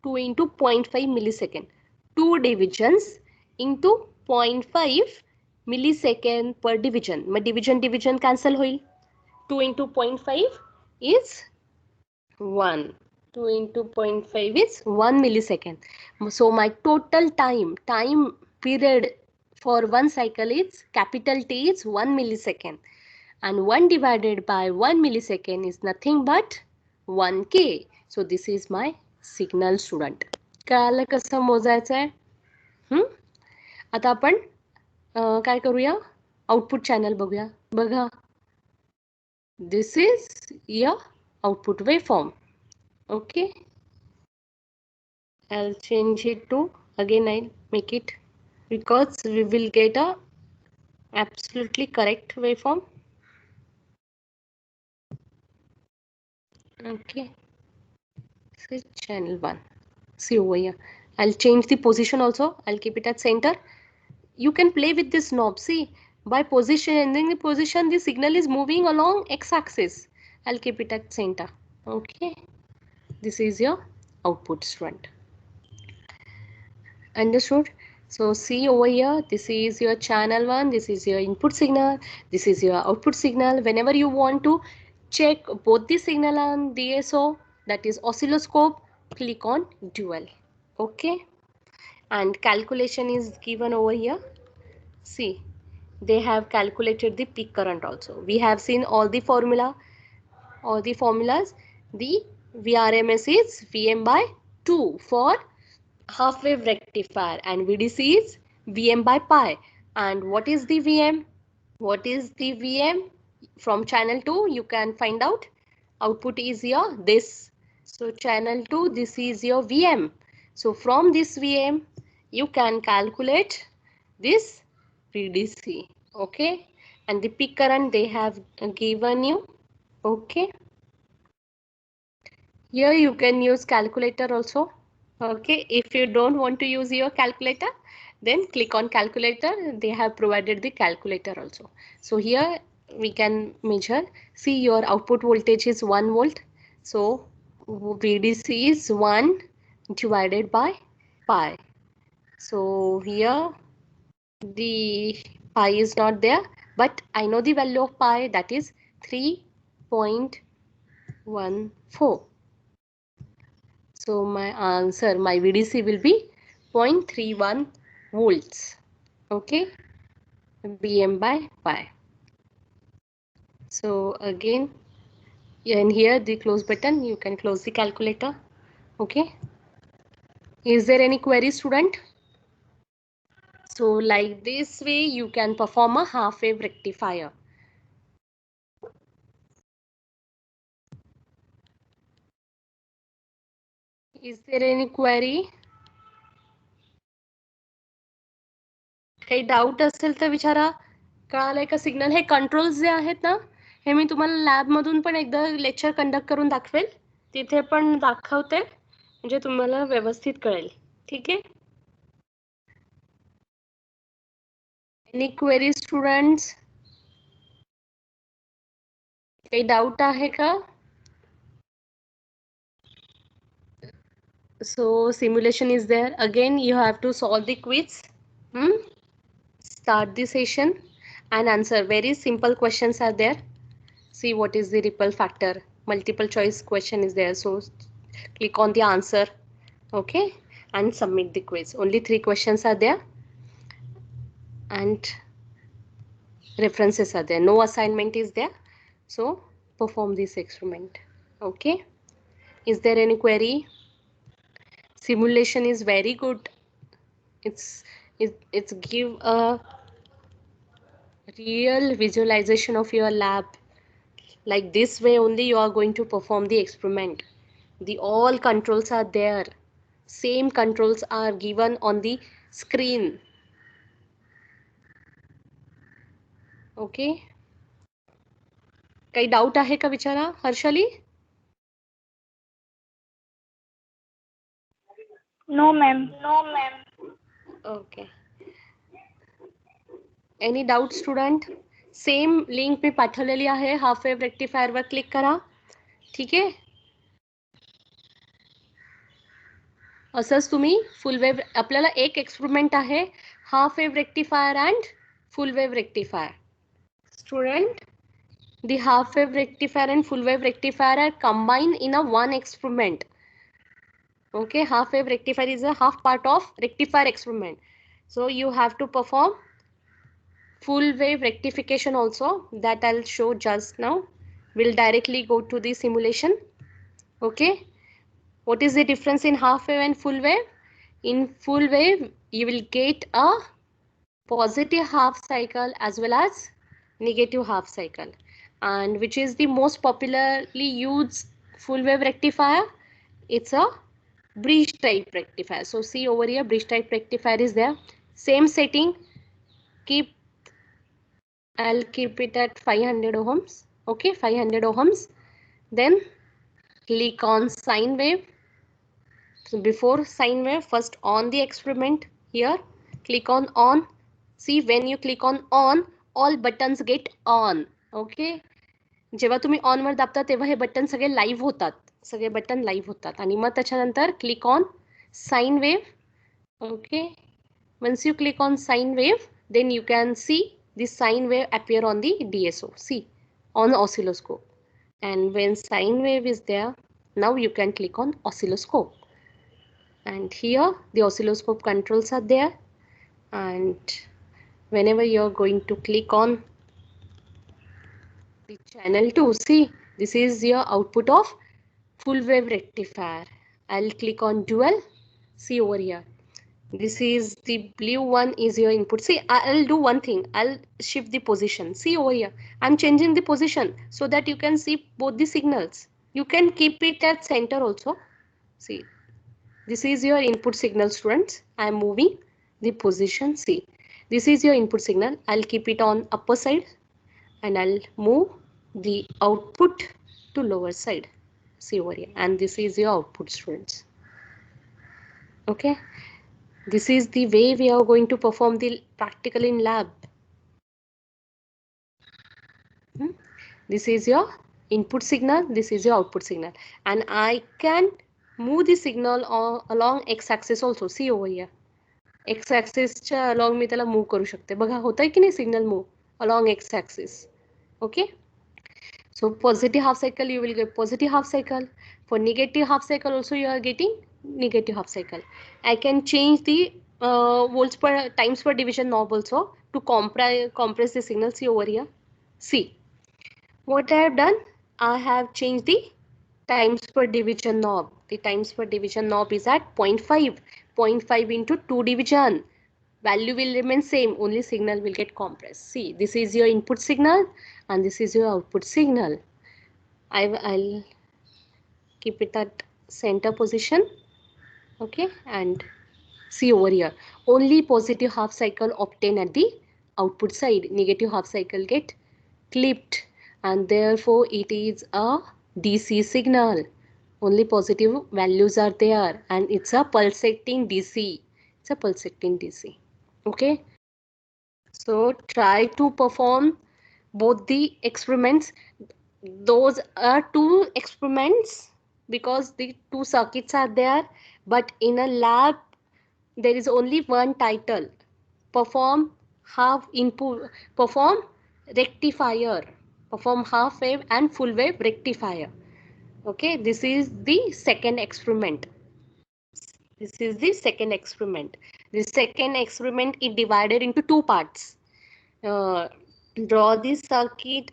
2 into 0.5 millisecond. 2 divisions into 0.5 millisecond per division. My division cancel होईल. 2 into 0.5 is 1. 2 into 0.5 is 1 millisecond. So my total time period for one cycle is capital T is 1 millisecond. And 1 divided by 1 millisecond is nothing but 1K. So this is my signal student. कळालं कसं मोजायचं आहे? आता आपण काय करूया, output channel बघूया. बघा, this is your output waveform. Okay, I'll change it to, again I'll make it, because we will get a absolutely correct waveform. Okay, so channel 1. See over here, I'll change the position also. I'll keep it at center. You can play with this knob. See, by positioning the position, the signal is moving along x-axis. I'll keep it at center. Okay, this is your output student. Understood? So see over here, this is your channel 1, this is your input signal, this is your output signal. Whenever you want to check both the signal on DSO, that is oscilloscope, click on dual. Okay, and calculation is given over here. See, they have calculated the peak current also. We have seen all the formulas. The Vrms is Vm by 2 for half wave rectifier, and VDC is Vm by pi. And what is the Vm? What is the Vm? From channel 2 you can find out. Output is your this. So channel 2, this is your Vm. So from this Vm you can calculate this VDC. Okay, and the peak current they have given you. Okay, here you can use calculator also. Okay, if you don't want to use your calculator, then click on calculator. They have provided the calculator also. So here we can measure. See, your output voltage is 1 volt. So VDC is 1 divided by pi. So here the pi is not there, but I know the value of pi, that is 3.14. So my answer, my VDC will be 0.31 volts. Okay, Vm by pi. So again, and here the close button, you can close the calculator. Okay, is there any query, student? So like this way you can perform a half wave rectifier. Is there any query? काही doubt असेल तर विचारा. कळालंय का signal? हे controls जे आहेत ना, हे मी तुम्हाला lab मधून पण एकदा लेक्चर कंडक्ट करून दाखवेल. तिथे पण दाखवते, म्हणजे तुम्हाला व्यवस्थित कळेल. ठीक आहे. Any query students? काही डाऊट आहे का? So simulation is there. Again you have to solve the quiz. Start the session and answer. Very simple questions are there. See what is the ripple factor. Multiple choice question is there. So click on the answer. Okay, and submit the quiz. Only 3 questions are there and references are there. No assignment is there. So perform this experiment. Okay, is there any query? Simulation is very good. It's give a real visualization of your lab. Like this way only you are going to perform the experiment. The all controls are there. Same controls are given on the screen. Okay, काही doubt आहे का विचारा. Harshali? No, ma'am. Okay. Any doubt, student? Same link मी पाठवलेली आहे. Half wave rectifier वर click करा. ठीक आहे. असंच तुम्ही फुल वेव, आपल्याला एक एक्सपेरिमेंट आहे, half wave rectifier and full wave rectifier. Student, the half wave rectifier and full wave rectifier are combined in a one experiment. Okay, half wave rectifier is a half part of rectifier experiment. So you have to perform full wave rectification also, that I'll show just now. We'll directly go to the simulation. Okay, what is the difference in half wave and full wave? In full wave, you will get a positive half cycle as well as negative half cycle. And which is the most popularly used full wave rectifier? It's a bridge type rectifier. So see over here, bridge type rectifier is there. Same setting, I'll keep it at 500 ohms. Okay, 500 ohms. Then click on sine wave. So before sine wave, first on the experiment here, click on on. See, when you click on, all buttons get on. Okay, जेव्हा तुम्ही on वर दाबता तेव्हा हे button सगळे live होतात, सगळे button live होतात. आणि मग त्याच्यानंतर click on sine wave. Okay, once you click on sine wave, then you can see the sine wave appear on the DSO. See, on the oscilloscope. And when sine wave is there, now you can click on oscilloscope. And here the oscilloscope controls are there. And whenever you're going to click on the channel 2, see, this is your output of full wave rectifier. I'll click on dual. See over here, this is the blue one is your input. See, I'll do one thing, I'll shift the position. See over here, I'm changing the position so that you can see both the signals. You can keep it at center also. See, this is your input signal, students. I'm moving the position. See, this is your input signal. I'll keep it on upper side and I'll move the output to lower side. See over here, and this is your output, students. Okay, this is the way we are going to perform the practical in lab. This is your input signal, this is your output signal, and I can move the signal along x-axis also. See over here, x-axis च्या along मी त्याला move करू शकते. बघा होतंय की नाही signal move along x-axis. Okay, so positive half cycle you will get positive half cycle. For negative half cycle also you are getting negative half cycle. I can change the volts per times per division knob also to compress the signal. See over here. See what I have done. I have changed the times per division knob. The times per division knob is at 0.5. 0.5 into 2 division. Value will remain same, only signal will get compressed. See, this is your input signal and this is your output signal. I'll keep it at center position. Okay, and see over here, only positive half cycle obtained at the output side, negative half cycle get clipped, and therefore it is a DC signal. Only positive values are there and it's a pulsating DC. It's a pulsating DC. Okay, so try to perform both the experiments. Those are two experiments because the two circuits are there, but in a lab there is only one title: perform half input, perform rectifier, perform half wave and full wave rectifier. Okay, this is the second experiment. This is the second experiment. The second experiment is divided into two parts. Draw the circuit,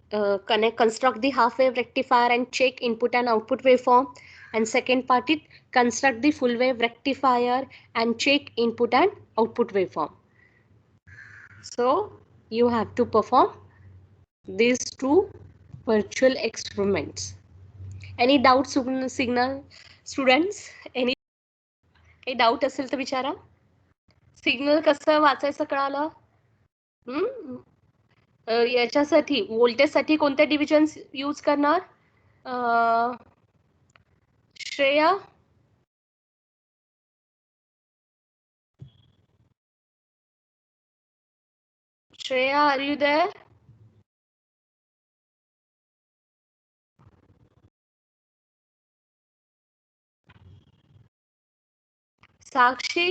construct the half wave rectifier and check input and output waveform. And second part is construct the full wave rectifier and check input and output waveform. So you have to perform these two virtual experiments. Any doubt signal students? Any doubt असेल तर विचारा. Signal कसं वाचायचं कळालं? याच्यासाठी voltage साठी कोणते division use करणार? Shreya, are you there? Sakshi,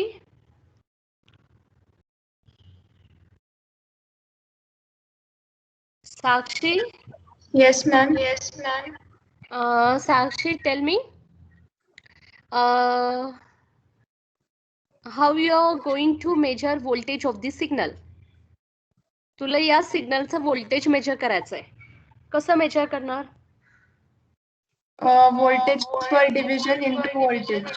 Yes, ma'am. Sakshi, tell me. How you are going to measure voltage of the signal? तुला या सिग्नलचं व्होल्टेज मेजर करायचंय. कसं मेजर करणार? Voltage per division into voltage.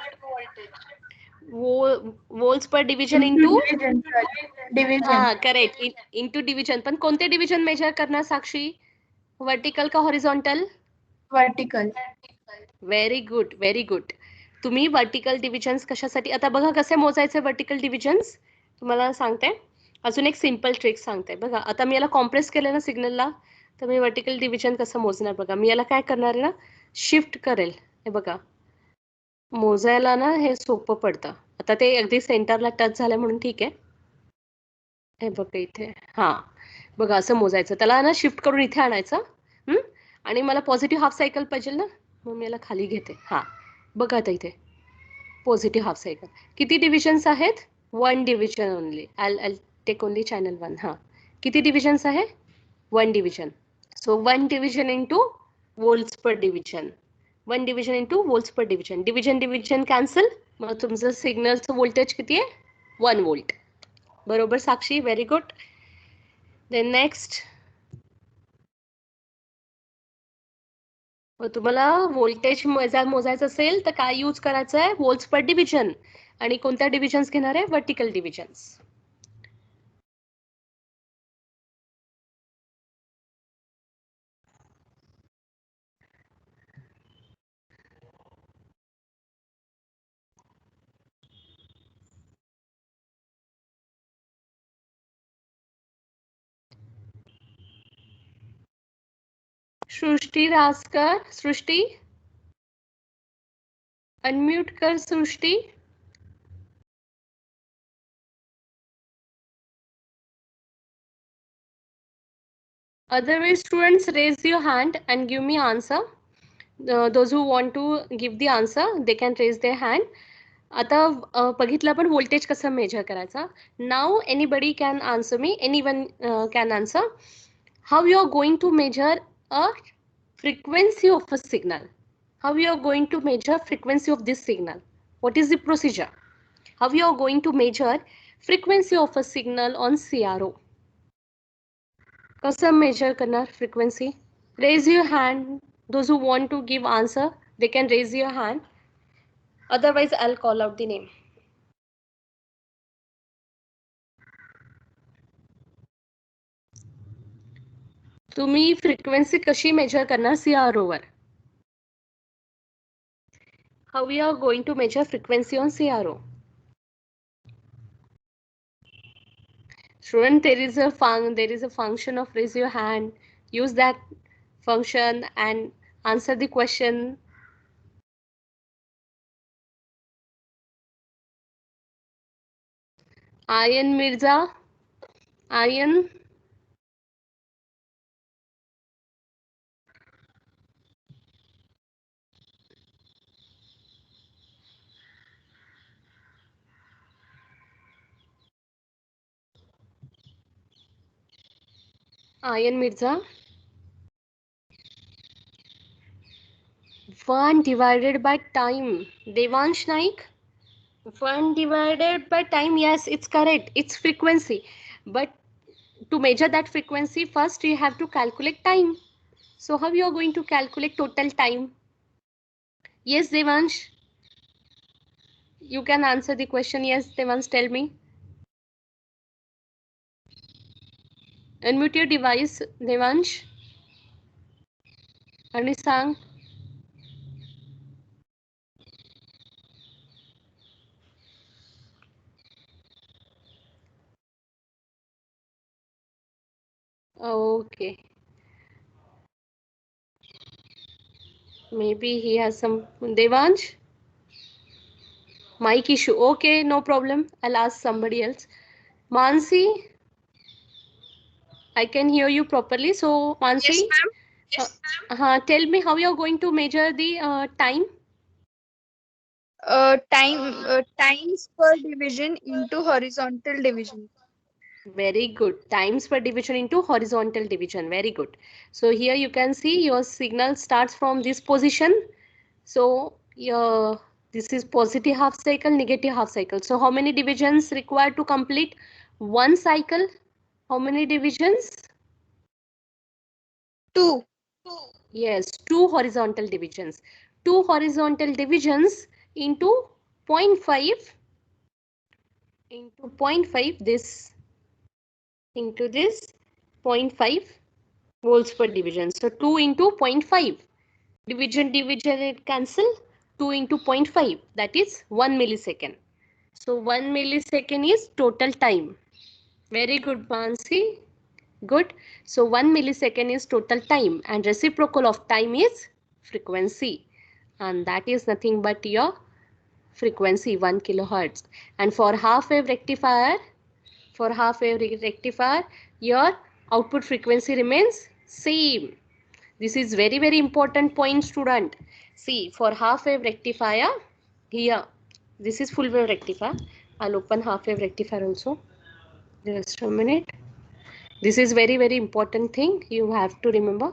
Volts per division into division. Division. हा correct. Into division. पण कोणते division major करणार साक्षी? Vertical का horizontal? Vertical. Very good, very good. तुम्ही व्हर्टिकल डिव्हिजन्स कशासाठी, आता बघा कसे मोजायचे व्हर्टिकल डिव्हिजन्स तुम्हाला सांगते. अजून एक सिम्पल ट्रिक सांगते बघा. आता मी याला कॉम्प्रेस केलं ना सिग्नलला, तर मी व्हर्टिकल डिव्हिजन कसं मोजणार बघा. मी याला काय करणार आहे ना, शिफ्ट करेल. हे बघा, मोजायला ना हे सोपं पडतं. आता ते अगदी सेंटरला टच झालं म्हणून ठीक आहे. हे बघा इथे, हा बघा असं मोजायचं. त्याला ना शिफ्ट करून इथे आणायचं. आणि मला पॉझिटिव्ह हाफ सायकल पाहिजे ना, मग मी याला खाली घेते. हा बघा आता इथे पॉझिटिव्ह हाफ सायकल. किती डिव्हिजन्स आहेत? 1 division only. I take only channel 1. हा किती डिव्हिजन्स आहे? 1 division. So 1 division into volts per division. 1 division into volts per division. Division cancel. मग तुमचं सिग्नलचं व्होल्टेज किती आहे? 1 वोल्ट. बरोबर Sakshi, very good. Then next, तुम्हाला व्होल्टेज मोजायचं असेल तर काय यूज करायचं आहे? व्होल्ट्स पर डिव्हिजन. आणि कोणत्या डिव्हिजन्स घेणार आहे? Vertical divisions. सृष्टी रासकर, सृष्टी अनम्यूट कर सृष्टी. Otherwise, students, raise your hand and give me answer. Those who want to give the answer, they can raise their hand. आता बघितलं आपण व्होल्टेज कसं मेजर करायचा. Now anybody can answer me, anyone can answer. How you are going to measure a frequency of a signal? How you are going to measure frequency of this signal? What is the procedure? How you are going to measure frequency of a signal on CRO? कसं major करणार frequency? Raise your hand. Those who want to give answer, they can raise your hand. Otherwise, I'll call out the name. तुम्ही frequency कशी major करणार CRO were? How we are going to measure frequency on CRO? Student, there is a function of raise your hand. Use that function and answer the question. Ayan Mirza, Ayan. Ayan Mirza. 1 divided by time. Devansh Naik. 1 divided by time. Yes, it's correct. It's frequency. But to measure that frequency, first you have to calculate time. So how you are going to calculate total time? Yes, Devansh. You can answer the question. Yes, Devansh, tell me. Unmute your device, Devansh. Anisang. Okay. Maybe he has some. Devansh? Mic issue. Okay, no problem. I'll ask somebody else. Mansi? I can hear you properly. So, Mansi? Yes, ma'am. Yes, ma'am. Tell me how you're going to measure the time. Times per division into horizontal division. Very good. Times per division into horizontal division. Very good. So here you can see your signal starts from this position. So your this is positive half cycle, negative half cycle. So how many divisions required to complete one cycle? How many divisions? 2. Yes, two horizontal divisions. Two horizontal divisions into 0.5 into 0.5 this into this 0.5 volts per division. So 2 into 0.5 division it cancel 2 into 0.5 that is 1 millisecond. So 1 millisecond is total time. Very good, Mansi. Good. So 1 millisecond is total time and reciprocal of time is frequency. And that is nothing but your frequency 1 kilohertz. And for half wave rectifier, your output frequency remains same. This is very important point, student. See, for half wave rectifier, here, this is full wave rectifier. I'll open half wave rectifier also. Just a minute. This is very important thing you have to remember.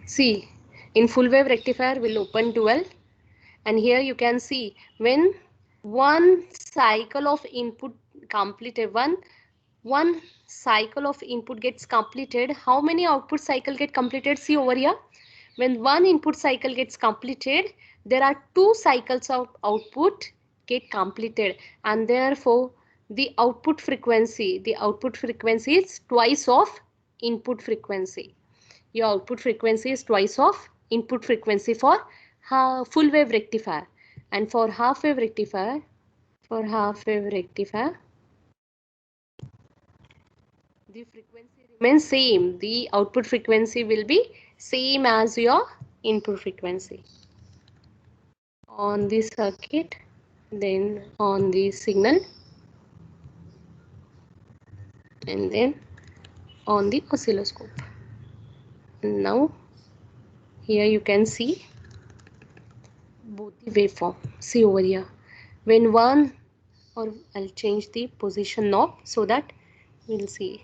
See, in full wave rectifier will open dual, and here you can see when one cycle of input completed, one cycle of input gets completed, how many output cycle get completed? See over here, when one input cycle gets completed, there are two cycles of output get completed, and therefore the output frequency is twice of input frequency. Your output frequency is twice of input frequency for full wave rectifier, and for half wave rectifier, the frequency remains same. The output frequency will be same as your input frequency on the circuit, then on the signal, and then on the oscilloscope. Now here you can see both the waveform. See over here, when one, or I'll change the position knob so that we'll see.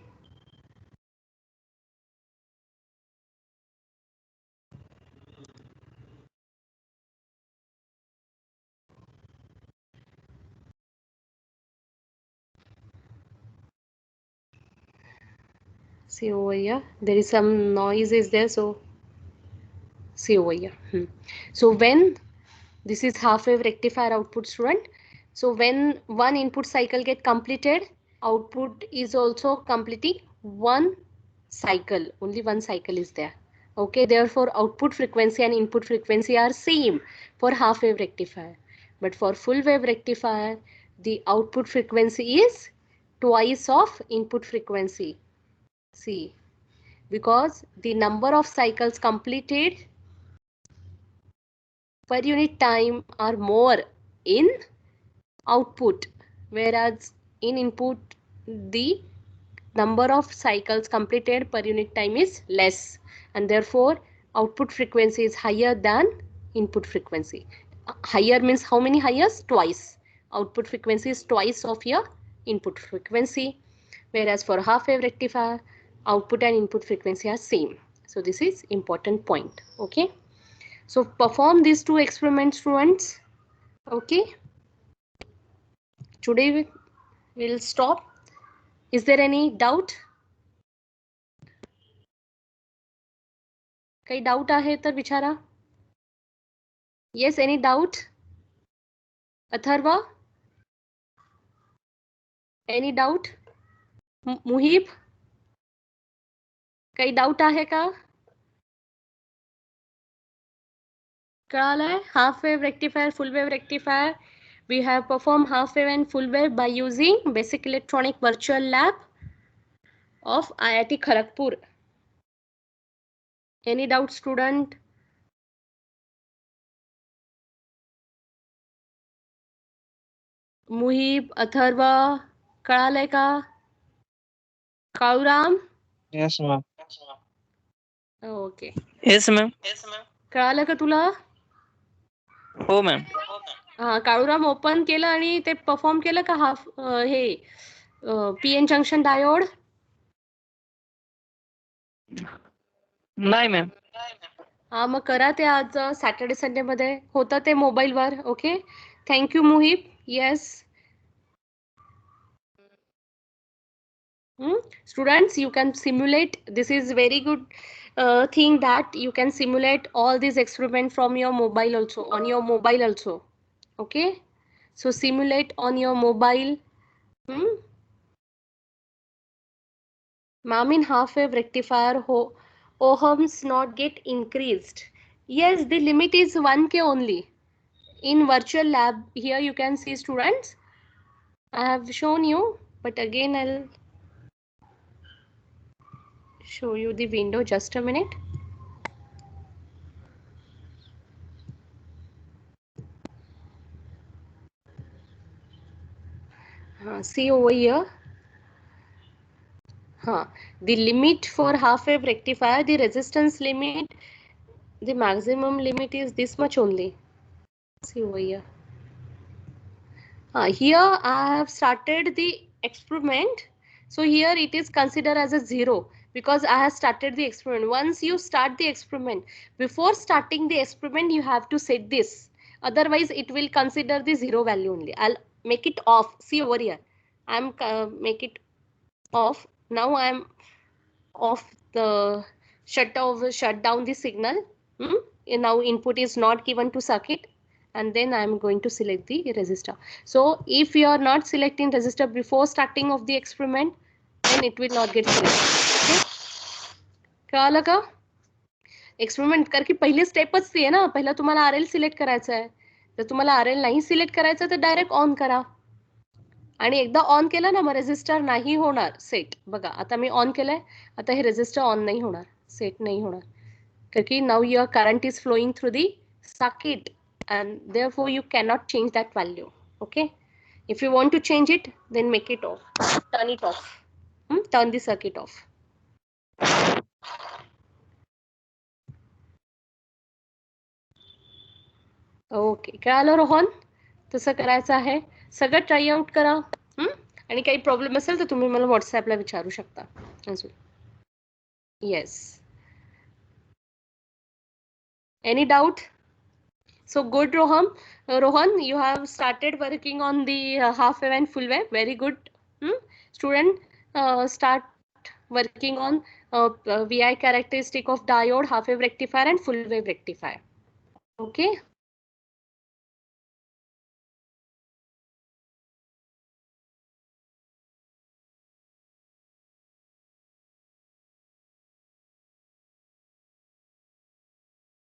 See over here, there is some noise is there, so see over here. So when this is half wave rectifier output, student. So when one input cycle get completed, output is also completing one cycle. Only one cycle is there. Okay, therefore output frequency and input frequency are same for half wave rectifier. But for full wave rectifier, the output frequency is twice of input frequency. See, because the number of cycles completed per unit time are more in output, whereas in input the number of cycles completed per unit time is less, and therefore output frequency is higher than input frequency. Higher means how many higher? Twice. Output frequency is twice of your input frequency, whereas for half wave rectifier, output and input frequency are same. So this is important point. Okay, so perform these two experiments, students. Okay, today we'll stop. Is there any doubt? काही doubt आहे तर विचारा. Yes, any doubt? Atharva, any doubt? मुहीब, काही doubt आहे का? कळालंय? Half wave rectifier, full wave rectifier. We have performed half wave and full wave by using basic electronic virtual lab of IIT Kharagpur. Any doubt, student? Muhib, Atharva, कळालंय का Kaluram? Yes ma'am. Okay, yes ma'am. कळालं का तुला? हो ma'am. हा, Kaluram open केलं आणि ते perform केलं का हाफ हे पीएन जंक्शन डायोड? नाही मॅम. हा, मग करा ते आज सॅटर्डे संडे मध्ये होतं ते मोबाईलवर. Okay, thank you मुहिब. Yes students, you can simulate. This is very good thing that you can simulate all these experiments from your mobile also, on your mobile also. Okay, so simulate on your mobile. Ma'am, in half wave rectifier ohms not get increased. Yes, the limit is 1K only. In virtual lab, here you can see students, I have shown you, but again I'll show you the window. Just a minute. See over here. The limit for half wave rectifier, the resistance limit, the maximum limit is this much only. See over here. Here I have started the experiment. So here it is considered as a 0 because I have started the experiment. Once you start the experiment, before starting the experiment, you have to set this. Otherwise, it will consider the 0 value only. I'll make it off. See over here. I'm make it off. Now I'm off the shut down the signal. Now input is not given to circuit, and then I'm going to select the resistor. So if you are not selecting resistor before starting of the experiment, then it will not get selected. Okay, कळालं का? Experiment करके पहिली स्टेपच ती आहे ना. पहिला तुम्हाला RL select करायचं आहे. जर तुम्हाला आरएल नाही सिलेक्ट करायचं तर डायरेक्ट ऑन करा. आणि एकदा ऑन केलं ना, मग रेजिस्टर नाही होणार सेट. बघा आता मी ऑन केलंय, आता हे रेजिस्टर ऑन नाही होणार, सेट नाही होणार, कारण now your current is flowing through the circuit and therefore you cannot change that value. Okay, if you want to change it, then make it off, turn it off. Turn the circuit off. Okay, कळालं रोहन? तसं करायचं आहे. सगळं try out करा. आणि काही problem असेल तर तुम्ही मला व्हॉट्सॲपला विचारू शकता अजून. Yes, any doubt? So good, Rohan, you have started working on the half wave and full wave. Very good. Student, start working on VI characteristic of diode, half wave rectifier and full wave rectifier. Okay.